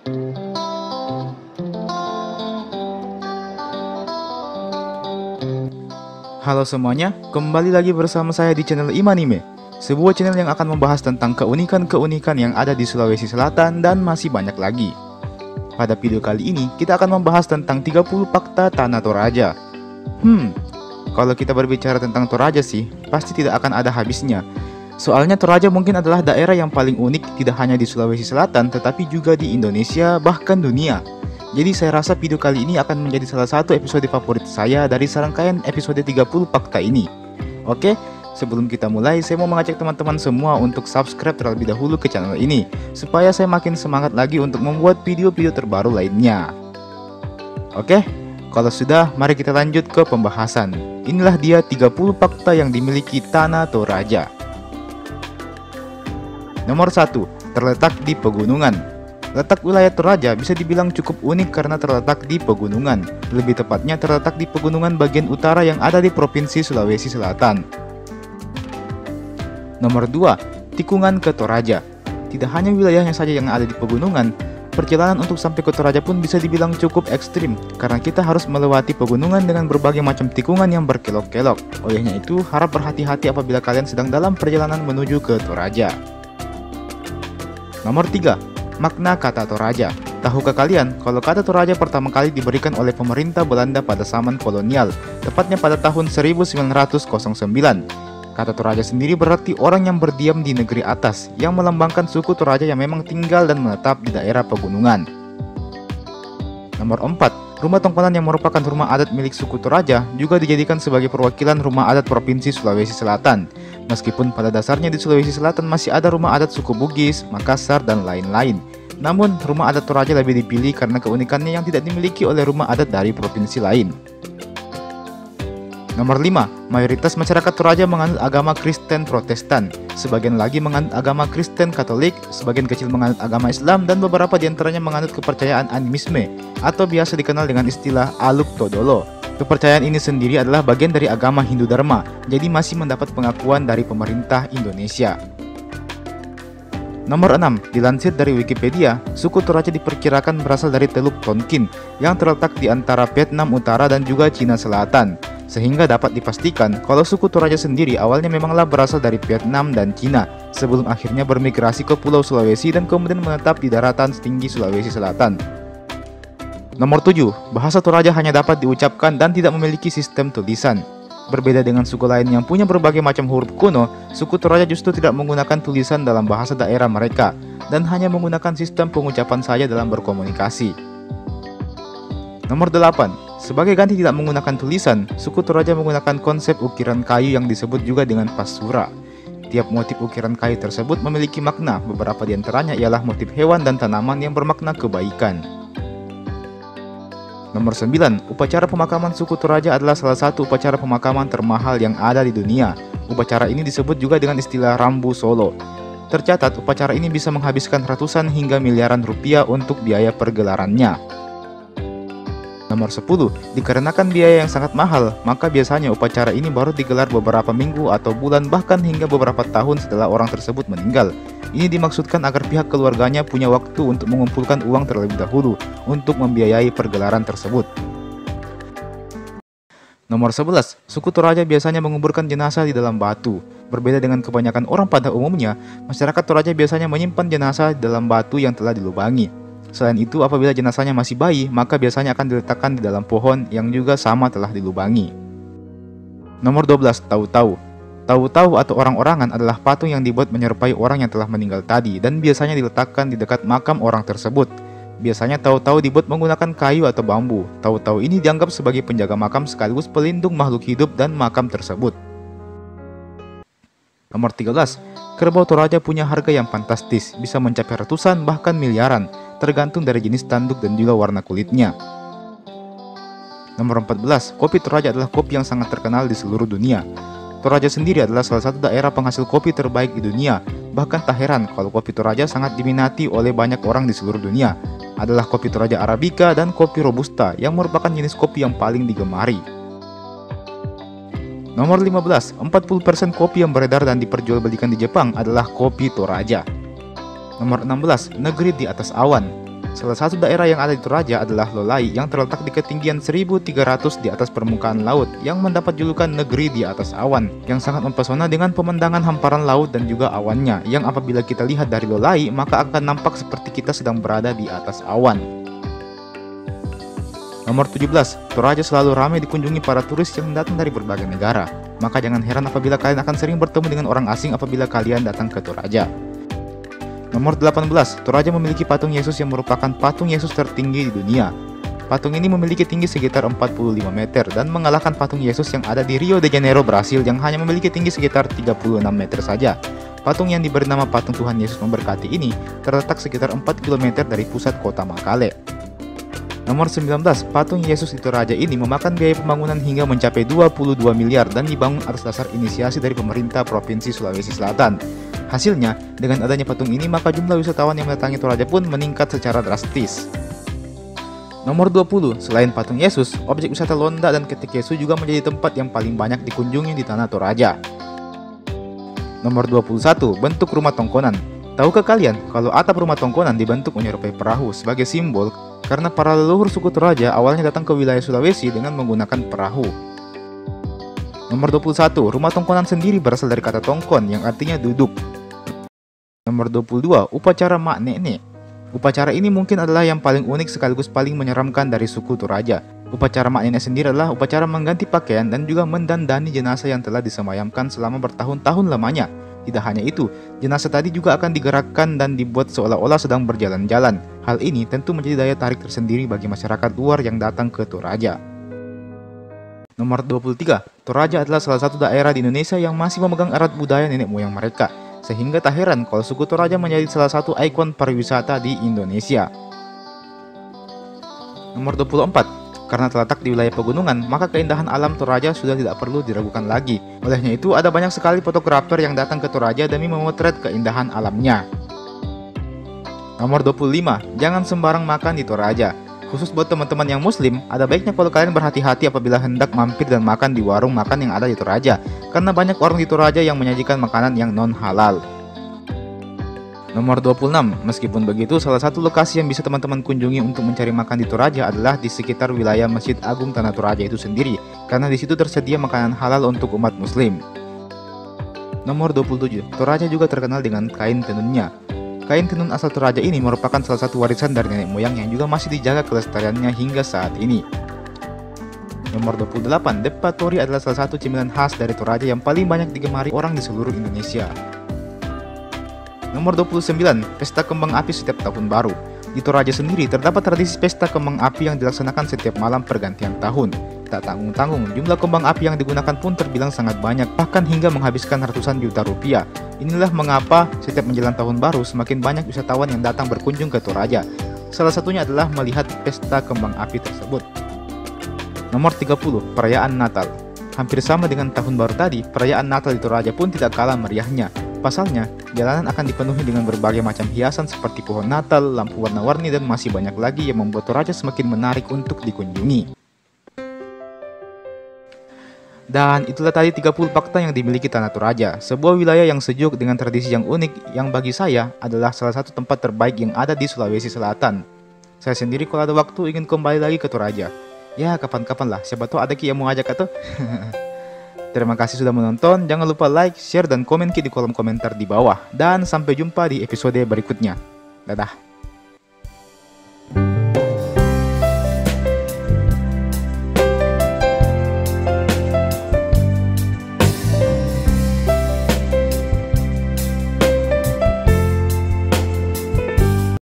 Halo semuanya, kembali lagi bersama saya di channel Imanime, sebuah channel yang akan membahas tentang keunikan-keunikan yang ada di Sulawesi Selatan dan masih banyak lagi. Pada video kali ini, kita akan membahas tentang 30 fakta Tanah Toraja. Kalau kita berbicara tentang Toraja sih, pasti tidak akan ada habisnya. Soalnya Toraja mungkin adalah daerah yang paling unik tidak hanya di Sulawesi Selatan, tetapi juga di Indonesia, bahkan dunia. Jadi saya rasa video kali ini akan menjadi salah satu episode favorit saya dari serangkaian episode 30 fakta ini. Oke, sebelum kita mulai, saya mau mengajak teman-teman semua untuk subscribe terlebih dahulu ke channel ini, supaya saya makin semangat lagi untuk membuat video-video terbaru lainnya. Oke, kalau sudah, mari kita lanjut ke pembahasan. Inilah dia 30 fakta yang dimiliki Tanah Toraja. Nomor 1, terletak di pegunungan. Letak wilayah Toraja bisa dibilang cukup unik karena terletak di pegunungan. Lebih tepatnya terletak di pegunungan bagian utara yang ada di Provinsi Sulawesi Selatan. Nomor 2, tikungan ke Toraja. Tidak hanya wilayahnya saja yang ada di pegunungan, perjalanan untuk sampai ke Toraja pun bisa dibilang cukup ekstrim karena kita harus melewati pegunungan dengan berbagai macam tikungan yang berkelok-kelok. Olehnya itu, harap berhati-hati apabila kalian sedang dalam perjalanan menuju ke Toraja. Nomor 3, makna kata Toraja. Tahukah kalian kalau kata Toraja pertama kali diberikan oleh pemerintah Belanda pada zaman kolonial, tepatnya pada tahun 1909. Kata Toraja sendiri berarti orang yang berdiam di negeri atas, yang melambangkan suku Toraja yang memang tinggal dan menetap di daerah pegunungan. Nomor 4, rumah tongkonan yang merupakan rumah adat milik suku Toraja juga dijadikan sebagai perwakilan rumah adat Provinsi Sulawesi Selatan. Meskipun pada dasarnya di Sulawesi Selatan masih ada rumah adat suku Bugis, Makassar, dan lain-lain. Namun, rumah adat Toraja lebih dipilih karena keunikannya yang tidak dimiliki oleh rumah adat dari provinsi lain. Nomor 5, mayoritas masyarakat Toraja menganut agama Kristen Protestan. Sebagian lagi menganut agama Kristen Katolik, sebagian kecil menganut agama Islam, dan beberapa diantaranya menganut kepercayaan animisme, atau biasa dikenal dengan istilah Aluk Todolo. Kepercayaan ini sendiri adalah bagian dari agama Hindu Dharma, jadi masih mendapat pengakuan dari pemerintah Indonesia. Nomor 6, dilansir dari Wikipedia, suku Toraja diperkirakan berasal dari Teluk Tonkin yang terletak di antara Vietnam Utara dan juga Cina Selatan. Sehingga dapat dipastikan kalau suku Toraja sendiri awalnya memanglah berasal dari Vietnam dan Cina, sebelum akhirnya bermigrasi ke Pulau Sulawesi dan kemudian menetap di daratan tinggi Sulawesi Selatan. Nomor 7, bahasa Toraja hanya dapat diucapkan dan tidak memiliki sistem tulisan. Berbeda dengan suku lain yang punya berbagai macam huruf kuno, suku Toraja justru tidak menggunakan tulisan dalam bahasa daerah mereka, dan hanya menggunakan sistem pengucapan saja dalam berkomunikasi. Nomor 8, sebagai ganti tidak menggunakan tulisan, suku Toraja menggunakan konsep ukiran kayu yang disebut juga dengan pasura. Tiap motif ukiran kayu tersebut memiliki makna, beberapa diantaranya ialah motif hewan dan tanaman yang bermakna kebaikan. Nomor 9, upacara pemakaman suku Toraja adalah salah satu upacara pemakaman termahal yang ada di dunia. Upacara ini disebut juga dengan istilah Rambu Solo. Tercatat, upacara ini bisa menghabiskan ratusan hingga miliaran rupiah untuk biaya pergelarannya. Nomor 10, dikarenakan biaya yang sangat mahal, maka biasanya upacara ini baru digelar beberapa minggu atau bulan bahkan hingga beberapa tahun setelah orang tersebut meninggal. Ini dimaksudkan agar pihak keluarganya punya waktu untuk mengumpulkan uang terlebih dahulu untuk membiayai pergelaran tersebut. Nomor 11, suku Toraja biasanya menguburkan jenazah di dalam batu. Berbeda dengan kebanyakan orang pada umumnya, masyarakat Toraja biasanya menyimpan jenazah di dalam batu yang telah dilubangi. Selain itu, apabila jenazahnya masih bayi, maka biasanya akan diletakkan di dalam pohon yang juga sama telah dilubangi. Nomor 12, tahu-tahu. Tahu-tahu atau orang-orangan adalah patung yang dibuat menyerupai orang yang telah meninggal tadi dan biasanya diletakkan di dekat makam orang tersebut. Biasanya tahu-tahu dibuat menggunakan kayu atau bambu. Tahu-tahu ini dianggap sebagai penjaga makam sekaligus pelindung makhluk hidup dan makam tersebut. Nomor 13, kerbau Toraja punya harga yang fantastis, bisa mencapai ratusan bahkan miliaran, tergantung dari jenis tanduk dan juga warna kulitnya. Nomor 14, kopi Toraja adalah kopi yang sangat terkenal di seluruh dunia. Toraja sendiri adalah salah satu daerah penghasil kopi terbaik di dunia. Bahkan tak heran kalau kopi Toraja sangat diminati oleh banyak orang di seluruh dunia. Adalah kopi Toraja Arabica dan kopi Robusta yang merupakan jenis kopi yang paling digemari. Nomor 15, 40% kopi yang beredar dan diperjualbelikan di Jepang adalah kopi Toraja. Nomor 16, negeri di atas awan. Salah satu daerah yang ada di Toraja adalah Lolai yang terletak di ketinggian 1.300 di atas permukaan laut yang mendapat julukan negeri di atas awan yang sangat mempesona dengan pemandangan hamparan laut dan juga awannya yang apabila kita lihat dari Lolai maka akan nampak seperti kita sedang berada di atas awan. Nomor 17, Toraja selalu ramai dikunjungi para turis yang datang dari berbagai negara. Maka jangan heran apabila kalian akan sering bertemu dengan orang asing apabila kalian datang ke Toraja. Nomor 18, Toraja memiliki patung Yesus yang merupakan patung Yesus tertinggi di dunia. Patung ini memiliki tinggi sekitar 45 meter dan mengalahkan patung Yesus yang ada di Rio de Janeiro, Brasil yang hanya memiliki tinggi sekitar 36 meter saja. Patung yang diberi nama patung Tuhan Yesus Memberkati ini terletak sekitar 4 km dari pusat kota Makale. Nomor 19, patung Yesus di Toraja ini memakan biaya pembangunan hingga mencapai 22 miliar dan dibangun atas dasar inisiasi dari pemerintah Provinsi Sulawesi Selatan. Hasilnya, dengan adanya patung ini maka jumlah wisatawan yang mendatangi Toraja pun meningkat secara drastis. Nomor 20, selain patung Yesus, objek wisata Londa dan Ketek Yesus juga menjadi tempat yang paling banyak dikunjungi di tanah Toraja. Nomor 21, bentuk rumah tongkonan. Tahukah kalian kalau atap rumah tongkonan dibentuk menyerupai perahu sebagai simbol karena para leluhur suku Toraja awalnya datang ke wilayah Sulawesi dengan menggunakan perahu. Nomor 21, rumah tongkonan sendiri berasal dari kata tongkon yang artinya duduk. Nomor 22, upacara mak nenek. Upacara ini mungkin adalah yang paling unik sekaligus paling menyeramkan dari suku Toraja. Upacara mak nenek sendiri adalah upacara mengganti pakaian dan juga mendandani jenazah yang telah disemayamkan selama bertahun-tahun lamanya. Tidak hanya itu, jenazah tadi juga akan digerakkan dan dibuat seolah-olah sedang berjalan-jalan. Hal ini tentu menjadi daya tarik tersendiri bagi masyarakat luar yang datang ke Toraja. Nomor 23, Toraja adalah salah satu daerah di Indonesia yang masih memegang erat budaya nenek moyang mereka. Sehingga tak heran kalau suku Toraja menjadi salah satu ikon pariwisata di Indonesia. Nomor 24, karena terletak di wilayah pegunungan, maka keindahan alam Toraja sudah tidak perlu diragukan lagi. Olehnya itu, ada banyak sekali fotografer yang datang ke Toraja demi memotret keindahan alamnya. Nomor 25, jangan sembarang makan di Toraja. Khusus buat teman-teman yang muslim, ada baiknya kalau kalian berhati-hati apabila hendak mampir dan makan di warung makan yang ada di Toraja, karena banyak orang di Toraja yang menyajikan makanan yang non-halal. Nomor 26, meskipun begitu, salah satu lokasi yang bisa teman-teman kunjungi untuk mencari makan di Toraja adalah di sekitar wilayah Masjid Agung Tanah Toraja itu sendiri, karena di situ tersedia makanan halal untuk umat muslim. Nomor 27, Toraja juga terkenal dengan kain tenunnya. Kain tenun asal Toraja ini merupakan salah satu warisan dari nenek moyang yang juga masih dijaga kelestariannya hingga saat ini. Nomor 28, Depatori adalah salah satu cemilan khas dari Toraja yang paling banyak digemari orang di seluruh Indonesia. Nomor 29, Pesta Kembang Api setiap tahun baru. Di Toraja sendiri terdapat tradisi pesta kembang api yang dilaksanakan setiap malam pergantian tahun. Tak tanggung-tanggung, jumlah kembang api yang digunakan pun terbilang sangat banyak, bahkan hingga menghabiskan ratusan juta rupiah. Inilah mengapa setiap menjelang tahun baru semakin banyak wisatawan yang datang berkunjung ke Toraja. Salah satunya adalah melihat pesta kembang api tersebut. Nomor 30, Perayaan Natal. Hampir sama dengan tahun baru tadi, perayaan Natal di Toraja pun tidak kalah meriahnya. Pasalnya, jalanan akan dipenuhi dengan berbagai macam hiasan seperti pohon Natal, lampu warna-warni, dan masih banyak lagi yang membuat Toraja semakin menarik untuk dikunjungi. Dan itulah tadi 30 fakta yang dimiliki Tanah Toraja, sebuah wilayah yang sejuk dengan tradisi yang unik yang bagi saya adalah salah satu tempat terbaik yang ada di Sulawesi Selatan. Saya sendiri kalau ada waktu ingin kembali lagi ke Toraja. Ya, kapan-kapan lah, siapa tahu ada Ki yang mau ajak atau. Terima kasih sudah menonton, jangan lupa like, share, dan komen di kolom komentar di bawah. Dan sampai jumpa di episode berikutnya. Dadah.